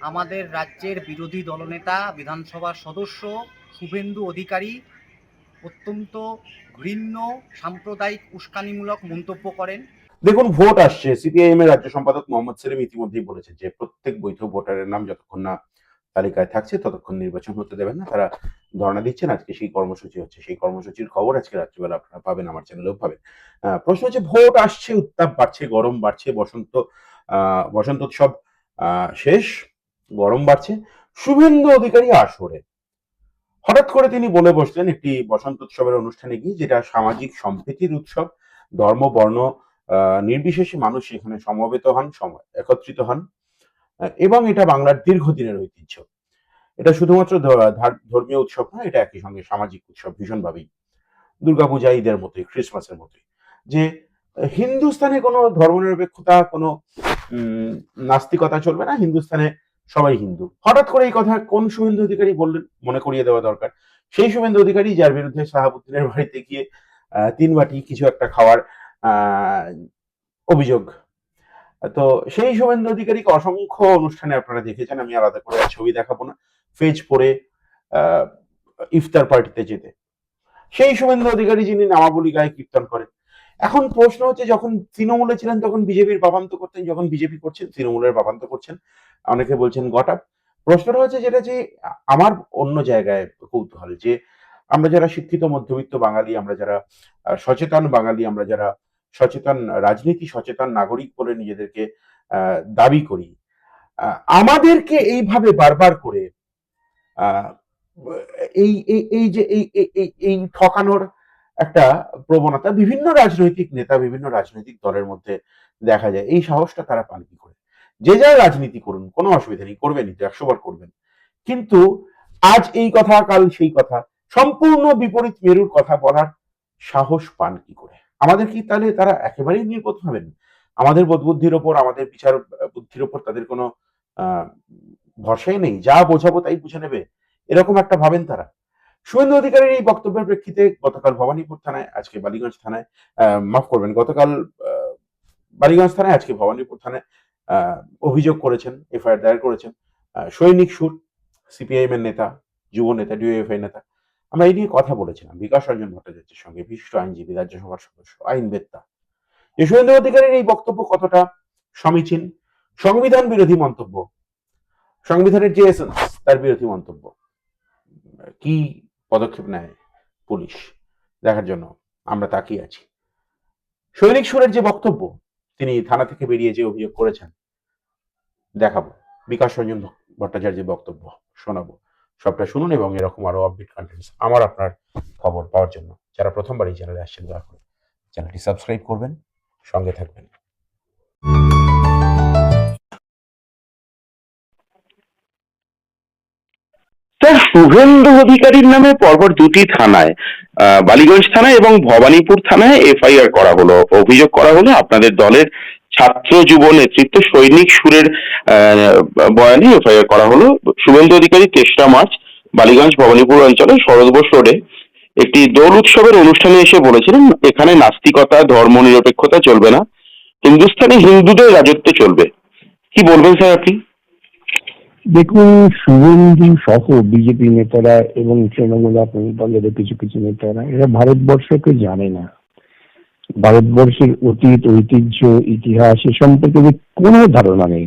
আমাদের রাজ্যের বিরোধী দলনেতা বিধানসভার সদস্য শুভেন্দু অধিকারী অত্যন্ত ঘৃণ্য সাম্প্রদায়িক উস্কানিমূলক মন্তব্য করেন। দেখুন, ভোট আসছে। সিপিআইএম এর রাজ্য সম্পাদক মোহাম্মদ সেলিম ইতিমধ্যেই বলেছে যে প্রত্যেক বৈধ ভোটারের নাম যতক্ষণ না তালিকায় থাকছে ততক্ষণ নির্বাচন হতে দেবেন না। তারা ধর্ণা দিচ্ছেন। আজকে সেই কর্মসূচি হচ্ছে। সেই কর্মসূচির খবর আজকে রাত্রিবেলা আপনারা পাবেন, আমার চ্যানেলেও পাবেন। প্রশ্ন হচ্ছে, ভোট আসছে, উত্তাপ বাড়ছে, গরম বাড়ছে, বসন্ত উৎসব শেষ, গরম বাড়ছে। শুভেন্দু অধিকারী আসরে হঠাৎ করে তিনি বলে বসলেন একটি বসন্ত উৎসবের অনুষ্ঠানে গিয়ে, যেটা সামাজিক সম্প্রীতির উৎসব, ধর্ম বর্ণ নির্বিশেষে মানুষ এখানে সমবেত হন, একত্রিত হন, এবং এটা বাংলার দীর্ঘদিনের ঐতিহ্য। এটা শুধুমাত্র ধর্মীয় উৎসব নয়, এটা একই সঙ্গে সামাজিক উৎসব ভীষণভাবেই। দুর্গাপূজা, ঈদের মতোই, ক্রিসমাসের মতোই। যে হিন্দুস্তানে কোনো ধর্মনিরপেক্ষতা, কোনো নাস্তিকতা চলবে না, হিন্দুস্তানে সবাই হিন্দু। হঠাৎ করে এই কথা কোন শুভেন্দু অধিকারী বললেন, মনে করিয়ে দেওয়া দরকার। সেই শুভেন্দু অধিকারী যার বিরুদ্ধে শাহাবুদ্দিনের বাড়িতে গিয়ে 3 বাটি কিছু একটা খাওয়ার অভিযোগ। তো সেই শুভেন্দু অধিকারীকে অসংখ্য অনুষ্ঠানে আপনারা দেখেছেন, আমি আলাদা করে ছবি দেখাবো না, ফেজ পরে ইফতার পার্টিতে যেতে। সেই শুভেন্দু অধিকারী যিনি নামাবলী গায়ে কীর্তন করেন। এখন প্রশ্ন হচ্ছে, যখন তৃণমূলে ছিলেন তখন বিজেপির বাবান্ত করতেন, যখন বিজেপি করছেন তৃণমূলের বাবান্ত করছেন। অনেকে বলছেন গটাপ। প্রশ্নটা হচ্ছে যেটা, যে আমার অন্য জায়গায় কৌতূহল, যে আমরা যারা শিক্ষিত মধ্যবিত্ত বাঙালি, আমরা যারা সচেতন বাঙালি, আমরা যারা সচেতন রাজনীতি সচেতন নাগরিক বলে নিজেদেরকে দাবি করি, আমাদেরকে এইভাবে বারবার করে এই এই যে এই ঠকানোর একটা প্রবণতা বিভিন্ন রাজনৈতিক নেতা, বিভিন্ন রাজনৈতিক দলের মধ্যে দেখা যায়। এই সাহসটা তারা পান কি করে? যে যা রাজনীতি করুন, কোনো অসুবিধা নেই, করবেনই তো, 100 বার করবেন। কিন্তু আজ এই কথা, কাল সেই কথা, সম্পূর্ণ বিপরীত মেরুর কথা বলার সাহস পান কি করে? আমাদের কি তাহলে তারা একেবারেই নির্বোধ ভাবেন? আমাদের বোধবুদ্ধির ওপর, আমাদের বিচার বুদ্ধির ওপর তাদের কোনো ভরসাই নেই? যা বোঝাবো তাই বুঝে নেবে, এরকম একটা ভাবেন তারা? শুভেন্দু অধিকারীর এই বক্তব্যের প্রেক্ষিতে গতকাল ভবানীপুর থানায়, আজকে বালিগঞ্জ থানায়, মাফ করবেন, গতকাল বালিগঞ্জ থানায়, আজকে ভবানীপুর থানায় অভিযোগ করেছেন, এফআইআর দায়ের করেছেন সৈনিক সুর, সিপিআইএম এর নেতা, যুব নেতা, ডিওএফআই নেতা। আমরা এই নিয়ে কথা বলেছিলাম বিকাশ রঞ্জন ভট্টাচার্যের সঙ্গে, বিশিষ্ট আইনজীবী, রাজ্যসভার সদস্য, আইনবেত্তা। যে শুভেন্দু অধিকারীর এই বক্তব্য কতটা সমীচীন, সংবিধান বিরোধী মন্তব্য, সংবিধানের যে এসেন্স তার বিরোধী মন্তব্য, কি পদক্ষেপ নেয় পুলিশ, দেখার জন্য আমরা তাকিয়ে আছি। সৈনিক সুরের যে বক্তব্য, তিনি থানা থেকে বেরিয়ে যে অভিযোগ করেছেন, দেখাবো। বিকাশ রঞ্জন ভট্টাচার্যের বক্তব্য শোনাবো। সবটা শুনুন, এবং এরকম আরো আপডেট কন্টেন্টস আমার আপনার খবর পাওয়ার জন্য যারা প্রথমবার এই চ্যানেলে আসছেন, দয়া করে চ্যানেলটি সাবস্ক্রাইব করবেন, সঙ্গে থাকবেন। স্যার, শুভেন্দু অধিকারীর নামে পরপর দুটি থানায়, বালিগঞ্জ থানায় এবং ভবানীপুর থানায় এফআইআর করা হলো, অভিযোগ করা হলো আপনাদের দলের ছাত্র যুব নেতৃত্ব সৈনিক সুরের বয়ানে এফআইআর করা হলো। শুভেন্দু অধিকারী 3রা মার্চ বালিগঞ্জ ভবানীপুর অঞ্চলে শরৎ বোস রোডে একটি দোল উৎসবের অনুষ্ঠানে এসে বলেছিলেন, এখানে নাস্তিকতা, ধর্ম নিরপেক্ষতা চলবে না, হিন্দুস্তানে হিন্দুদের রাজত্ব চলবে। কি বলবেন স্যার আপনি? দেখুন, শুভেন্দু সহ বিজেপি নেতারা এবং তৃণমূল দলের কিছু কিছু নেতারা, এরা ভারতবর্ষকে জানে না। ভারতবর্ষের অতীত, ঐতিহ্য, ইতিহাস এ সম্পর্কে কোনো ধারণা নেই।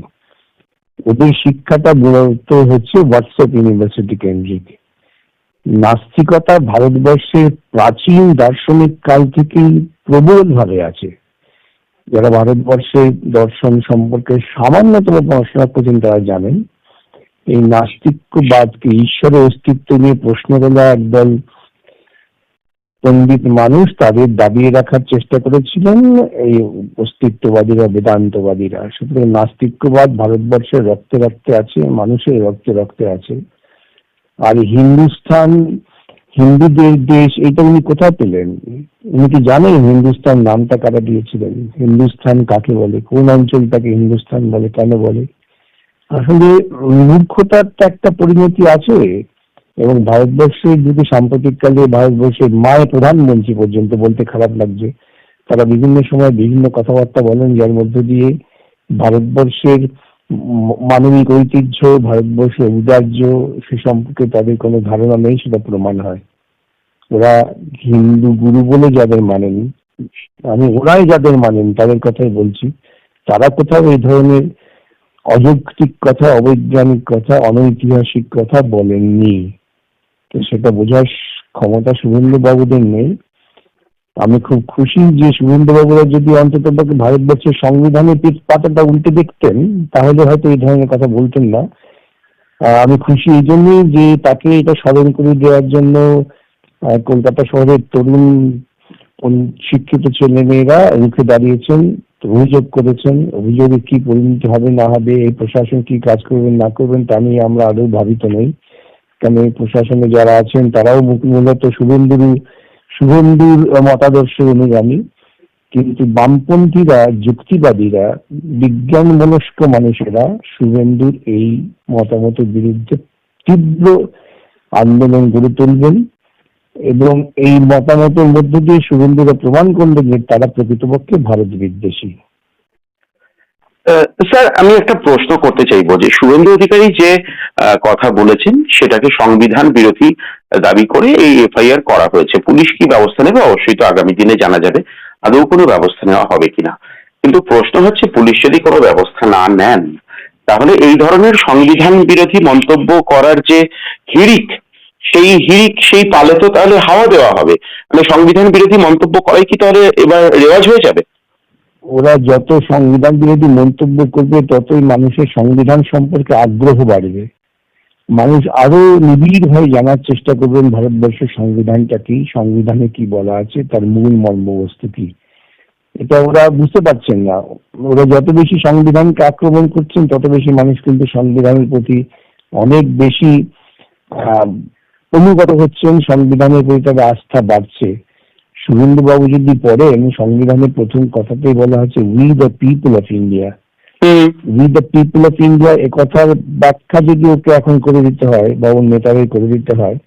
ওদের শিক্ষাটা মূলত হচ্ছে হোয়াটসঅ্যাপ ইউনিভার্সিটি কেন্দ্রিক। নাস্তিকতা ভারতবর্ষের প্রাচীন দার্শনিক কাল থেকেই প্রবলভাবে আছে। যারা ভারতবর্ষের দর্শন সম্পর্কে সামান্যতম পড়াশোনা করছেন তারা জানেন, এই নাস্তিকবাদকে, ঈশ্বরের অস্তিত্ব নিয়ে প্রশ্ন তোলা একদল পণ্ডিত মানুষ তাদের দাবিয়ে রাখার চেষ্টা করেছিলেন এই অস্তিত্ববাদীরা, বেদান্তবাদীরা। সুতরাং নাস্তিকবাদ ভারতবর্ষের রক্তে রক্তে আছে, মানুষের রক্তে রক্তে আছে। আর হিন্দুস্থান, হিন্দুদের দেশ, এটা উনি কোথায় পেলেন? উনি কি জানেন হিন্দুস্তান নামটা কারা দিয়েছিলেন? হিন্দুস্থান কাকে বলে? কোন অঞ্চলটাকে হিন্দুস্তান বলে, কেন বলে? আসলে মূর্খতার তো একটা পরিণতি আছে। এবং ভারতবর্ষের যদি সাম্প্রতিককালে ভারতবর্ষের মায়ের প্রধানমন্ত্রী পর্যন্ত, বলতে খারাপ লাগছে, তারা বিভিন্ন সময় বিভিন্ন কথাবার্তা বলেন, যার মধ্য দিয়ে ভারতবর্ষের মানবিক ঐতিহ্য, ভারতবর্ষের ঔদার্য, সে সম্পর্কে তাদের কোনো ধারণা নেই, সেটা প্রমাণ হয়। ওরা হিন্দু গুরু বলে যাদের মানেন, ওরাই যাদের মানেন তাদের কথাই বলছি, তারা কোথাও এই ধরনের অযৌক্তিক কথা, অবৈজ্ঞানিক কথা, অনৈতিহাসিক কথা বলেননি। তো সেটা বোঝার ক্ষমতা শুভেন্দু বাবুদের নেই। আমি খুব খুশি যে শুভেন্দু বাবুরা যদি অন্তত ভারতবর্ষের সংবিধানের পাতাটা উল্টে দেখতেন, তাহলে হয়তো এই ধরনের কথা বলতেন না। আমি খুশি এই জন্যই যে তাকে এটা স্মরণ করে দেওয়ার জন্য কলকাতা শহরের তরুণ শিক্ষিত ছেলে মেয়েরা রুখে দাঁড়িয়েছেন, অভিযোগ করেছেন। অভিযোগে কি পরিণতি হবে না হবে, এই প্রশাসন কি কাজ করবেন না করবেন, তা নিয়ে আমরা আদৌ ভাবিত নই। কারণ এই প্রশাসনে যারা আছেন তারাও মূলত শুভেন্দুর মতাদর্শ অনুগামী। কিন্তু বামপন্থীরা, যুক্তিবাদীরা, বিজ্ঞান মনস্ক মানুষেরা শুভেন্দুর এই মতামতের বিরুদ্ধে তীব্র আন্দোলন গড়ে তুলবেন এবং এই মতামতের মধ্য দিয়ে শুভেন্দুরা প্রমাণ করলেন যে তারা প্রকৃতপক্ষে ভারত বিদ্বেষী। স্যার, আমি একটা প্রশ্ন করতে চাইবো যে শুভেন্দু অধিকারী যে কথা বলেছেন সেটাকে সংবিধান বিরোধী দাবি করে এই এফআইআর করা হয়েছে। পুলিশ কি ব্যবস্থা নেবে অবশ্যই তো আগামী দিনে জানা যাবে আদৌ কোনো ব্যবস্থা নেওয়া হবে কিনা। কিন্তু প্রশ্ন হচ্ছে, পুলিশ যদি কোনো ব্যবস্থা না নেন তাহলে এই ধরনের সংবিধান বিরোধী মন্তব্য করার যে হিড়িক, সেই পালে তো তাহলে হাওয়া দেওয়া হবে। মানে সংবিধান বিরোধী মন্তব্য করাই কি তাহলে এবার রেওয়াজ হয়ে যাবে? ওরা যত সংবিধান বিরোধী মন্তব্য করবে ততই মানুষের সংবিধান সম্পর্কে আগ্রহ বাড়বে। মানুষ আরো নিবিড় হয়ে জানার চেষ্টা করবেন ভারতবর্ষের সংবিধানটা কি, সংবিধানে কি বলা আছে, তার মূল মর্মবস্তু কি। এটা ওরা বুঝতে পারছেন না। ওরা যত বেশি সংবিধানকে আক্রমণ করছেন তত বেশি মানুষ কিন্তু সংবিধানের প্রতি অনেক বেশি অনুগত হচ্ছেন, সংবিধানের প্রতি তাদের আস্থা বাড়ছে। শুভেন্দু বাবু যদি পড়েন, সংবিধানের প্রথম কথাতেই বলা হচ্ছে we the people of India. We the people of India এ কথার ব্যাখ্যা যদি ওকে এখন করে দিতে হয় বা ওর নেতাদের করে দিতে হয়,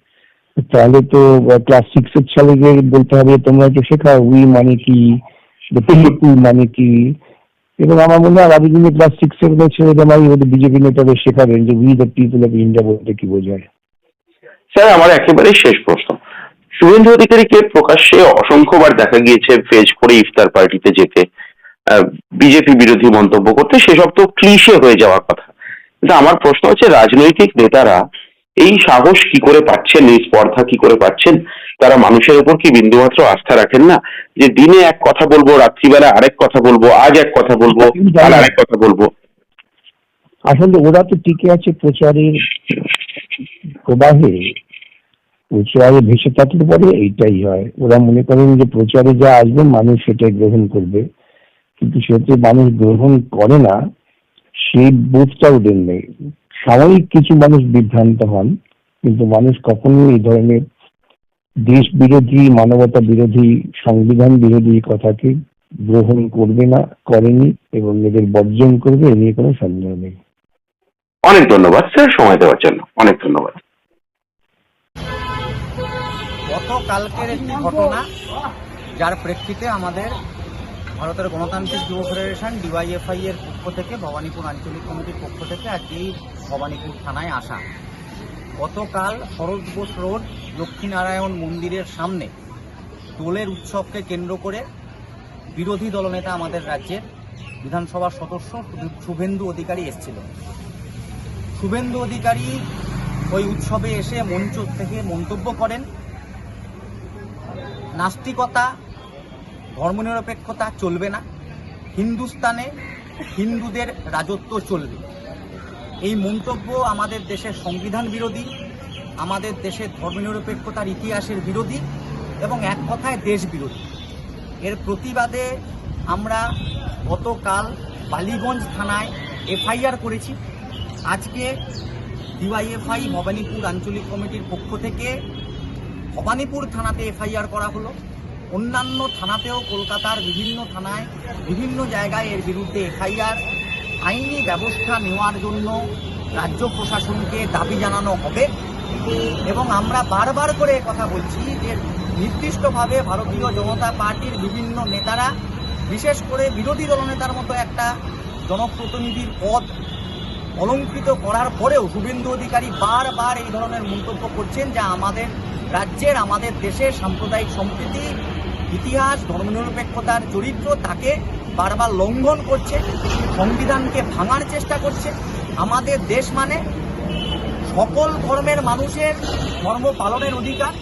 তাহলে তো ক্লাস 6 এর ছেলেদের বলতে হবে তোমরা একটু শেখাও উই মানে কি, পিপল মানে কি। এবং আমার মনে হয় আগামী দিনে ক্লাস 6 এর ছেলেদের ওদের বিজেপি নেতাদের শেখাবেন যে we the people of India বলতে কি বোঝায়। স্যার, আমার একেবারে শেষ প্রশ্ন, শুভেন্দু অধিকারীকে প্রকাশ্যে অসংখ্যবার দেখা গিয়েছে ফেজ করে ইফতার পার্টিতে যেতে, বিজেপি বিরোধী মন্তব্য করতে, সেসব তো ক্লিশে হয়ে যাওয়ার কথা। কিন্তু আমার প্রশ্ন হচ্ছে, রাজনৈতিক নেতারা এই সাহস কি করে পাচ্ছেন, এই স্পর্ধা কি করে পাচ্ছেন? তারা মানুষের উপর কি বিন্দুমাত্র আস্থা রাখেন না যে দিনে এক কথা বলবো, রাত্রিবেলা আরেক কথা বলবো, আজ এক কথা বলবো, কাল আরেক কথা বলবো? আসলে ওরা তো টিকে আছে প্রচারের প্রবাহে, প্রচারে ভেসে থাকলে পরে এইটাই হয়। ওরা মনে করেন যে প্রচারে যা আসবে মানুষ সেটাই গ্রহণ করবে, কিন্তু সেটা মানুষ গ্রহণ করে না, সেই বোধটা ওদের নেই। সাময়িক কিছু মানুষ বিভ্রান্ত হন, কিন্তু মানুষ কখনোই এই ধরনের দেশ বিরোধী, মানবতা বিরোধী, সংবিধান বিরোধী কথাকে গ্রহণ করবে না, করেনি এবং এদের বর্জন করবে, এ নিয়ে কোনো সন্দেহ নেই। অনেক ধন্যবাদ স্যার সময় দেওয়ার জন্য, অনেক ধন্যবাদ। গতকালকের একটি ঘটনা, যার প্রেক্ষিতে আমাদের ভারতের গণতান্ত্রিক যুব ফেডারেশন ডিওয়াইএফআই এর পক্ষ থেকে, ভবানীপুর আঞ্চলিক কমিটির পক্ষ থেকে আজকেই ভবানীপুর থানায় আসা। গতকাল শরৎ বোস রোড লক্ষ্মীনারায়ণ মন্দিরের সামনে দোলের উৎসবকে কেন্দ্র করে বিরোধী দলনেতা, আমাদের রাজ্যের বিধানসভার সদস্য শুভেন্দু অধিকারী এসেছিল। শুভেন্দু অধিকারী ওই উৎসবে এসে মঞ্চ থেকে মন্তব্য করেন, নাস্তিকতা, ধর্মনিরপেক্ষতা চলবে না, হিন্দুস্তানে হিন্দুদের রাজত্ব চলবে। এই মন্তব্য আমাদের দেশের সংবিধান বিরোধী, আমাদের দেশের ধর্মনিরপেক্ষতার ইতিহাসের বিরোধী এবং এক কথায় দেশ বিরোধী। এর প্রতিবাদে আমরা গতকাল বালিগঞ্জ থানায় এফআইআর করেছি। আজকে ডিওয়াইএফআই ভবানীপুর আঞ্চলিক কমিটির পক্ষ থেকে ভবানীপুর থানাতে এফআইআর করা হলো। অন্যান্য থানাতেও, কলকাতার বিভিন্ন থানায়, বিভিন্ন জায়গায় এর বিরুদ্ধে এফআইআর, আইনি ব্যবস্থা নেওয়ার জন্য রাজ্য প্রশাসনকে দাবি জানানো হবে। এবং আমরা বারবার করে কথা বলছি যে নির্দিষ্টভাবে ভারতীয় জনতা পার্টির বিভিন্ন নেতারা, বিশেষ করে বিরোধী দলনেতার মতো একটা জনপ্রতিনিধির পদ অলঙ্কৃত করার পরেও শুভেন্দু অধিকারী বারবার এই ধরনের মন্তব্য করছেন, যা আমাদের রাজ্যের, আমাদের দেশের সাম্প্রদায়িক সম্প্রীতি, ইতিহাস, ধর্মনিরপেক্ষতার চরিত্র তাকে বারবার লঙ্ঘন করছে, সংবিধানকে ভাঙার চেষ্টা করছে। আমাদের দেশ মানে সকল ধর্মের মানুষের ধর্ম পালনের অধিকার।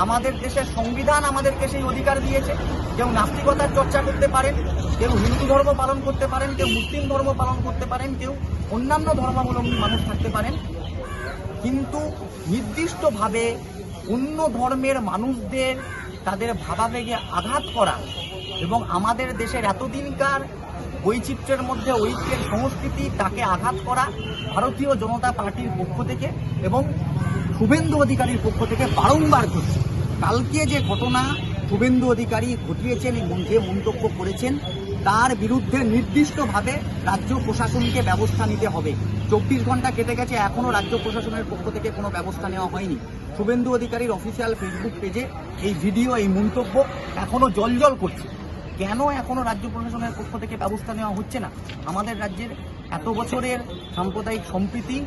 আমাদের দেশের সংবিধান আমাদেরকে সেই অধিকার দিয়েছে। কেউ নাস্তিকতার চর্চা করতে পারেন, কেউ হিন্দু ধর্ম পালন করতে পারেন, কেউ মুসলিম ধর্ম পালন করতে পারেন, কেউ অন্যান্য ধর্মাবলম্বী মানুষ থাকতে পারেন, কিন্তু নির্দিষ্টভাবে অন্য ধর্মের মানুষদের তাদের ভাবাবেগে আঘাত করা এবং আমাদের দেশের এতদিনকার বৈচিত্র্যের মধ্যে ঐক্যের সংস্কৃতি তাকে আঘাত করা ভারতীয় জনতা পার্টির পক্ষ থেকে এবং শুভেন্দু অধিকারীর পক্ষ থেকে বারংবার করছে। কালকে যে ঘটনা শুভেন্দু অধিকারী ঘটিয়েছেন এবং যে মন্তব্য করেছেন তার বিরুদ্ধে নির্দিষ্টভাবে রাজ্য প্রশাসনকে ব্যবস্থা নিতে হবে। 24 ঘন্টা কেটে গেছে, এখনও রাজ্য প্রশাসনের পক্ষ থেকে কোনো ব্যবস্থা নেওয়া হয়নি। শুভেন্দু অধিকারীর অফিসিয়াল ফেসবুক পেজে এই ভিডিও, এই মন্তব্য এখনও জ্বলজ্বল করছে। কেন এখনও রাজ্য প্রশাসনের পক্ষ থেকে ব্যবস্থা নেওয়া হচ্ছে না? আমাদের রাজ্যের এত বছরের সাম্প্রদায়িক সম্প্রীতি,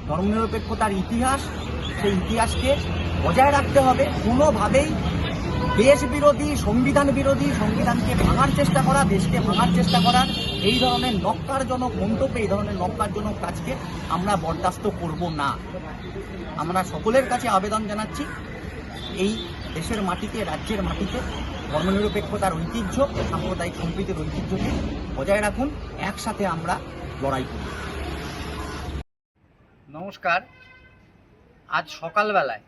ধর্মনিরপেক্ষতার ইতিহাস, সেই ইতিহাসকে বজায় রাখতে হবে। কোনোভাবেই দেশ বিরোধী, সংবিধান বিরোধী, সংবিধানকে ভাঙার চেষ্টা করা, দেশকে ভাঙার চেষ্টা করার এই ধরনের নক্কারজনক মন্তব্য, এই ধরনের নক্কারজনক কাজকে আমরা বরদাস্ত করব না। আমরা সকলের কাছে আবেদন জানাচ্ছি, এই দেশের মাটিতে, রাজ্যের মাটিতে ধর্মনিরপেক্ষতার ঐতিহ্য, সাম্প্রদায়িক সম্প্রীতির ঐতিহ্যকে বজায় রাখুন। একসাথে আমরা লড়াই করি। নমস্কার। আজ সকালবেলায়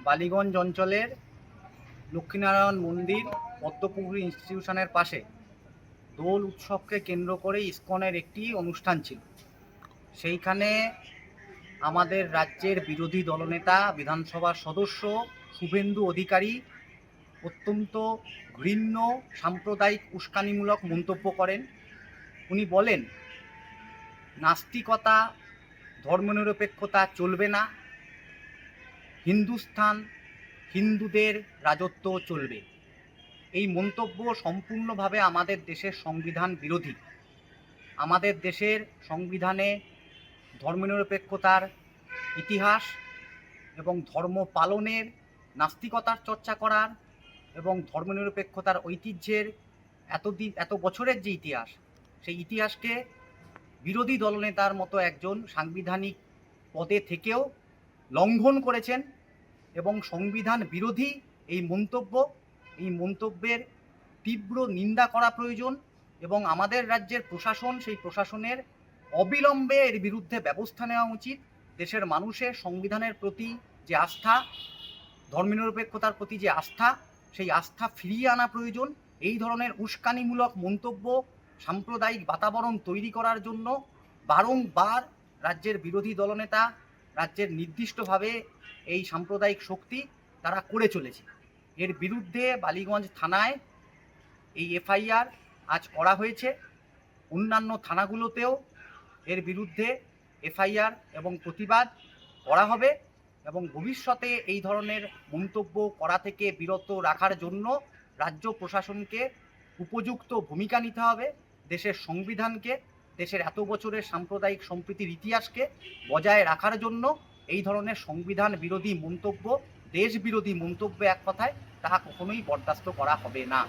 বালিগঞ্জ অঞ্চলের লক্ষ্মীনারায়ণ মন্দির, পদ্মপুকুরী ইনস্টিটিউশনের পাশে দোল উৎসবকে কেন্দ্র করে ইসকনের একটি অনুষ্ঠান ছিল। সেইখানে আমাদের রাজ্যের বিরোধী দলনেতা, বিধানসভার সদস্য শুভেন্দু অধিকারী অত্যন্ত ঘৃণ্য সাম্প্রদায়িক উস্কানিমূলক মন্তব্য করেন। উনি বলেন, নাস্তিকতা, ধর্মনিরপেক্ষতা চলবে না, হিন্দুস্থান, হিন্দুদের রাজত্ব চলবে। এই মন্তব্য সম্পূর্ণভাবে আমাদের দেশের সংবিধান বিরোধী। আমাদের দেশের সংবিধানে ধর্মনিরপেক্ষতার ইতিহাস এবং ধর্ম পালনের, নাস্তিকতার চর্চা করার এবং ধর্মনিরপেক্ষতার ঐতিহ্যের এত বছরের যে ইতিহাস, সেই ইতিহাসকে বিরোধী দলনেতার মতো একজন সাংবিধানিক পদে থেকেও লঙ্ঘন করেছেন এবং সংবিধান বিরোধী এই মন্তব্যের তীব্র নিন্দা করা প্রয়োজন এবং আমাদের রাজ্যের প্রশাসন, সেই প্রশাসনের অবিলম্বে এর বিরুদ্ধে ব্যবস্থা নেওয়া উচিত। দেশের মানুষের সংবিধানের প্রতি যে আস্থা, ধর্মনিরপেক্ষতার প্রতি যে আস্থা, সেই আস্থা ফিরিয়ে আনা প্রয়োজন। এই ধরনের উস্কানিমূলক মন্তব্য, সাম্প্রদায়িক বাতাবরণ তৈরি করার জন্য বারংবার রাজ্যের বিরোধী দলনেতা, রাজ্যের নির্দিষ্টভাবে এই সাম্প্রদায়িক শক্তি তারা করে চলেছে। এর বিরুদ্ধে বালিগঞ্জ থানায় এই এফআইআর আজ করা হয়েছে। অন্যান্য থানাগুলোতেও এর বিরুদ্ধে এফআইআর এবং প্রতিবাদ করা হবে এবং ভবিষ্যতে এই ধরনের মন্তব্য করা থেকে বিরত রাখার জন্য রাজ্য প্রশাসনকে উপযুক্ত ভূমিকা নিতে হবে। দেশের সংবিধানকে, দেশের এত বছরের সাম্প্রদায়িক সম্প্রীতির ইতিহাসকে বজায় রাখার জন্য এই ধরনের সংবিধান বিরোধী মন্তব্য, দেশ বিরোধী মন্তব্য, এক কথায় তা কখনোই বরদাস্ত করা হবে না।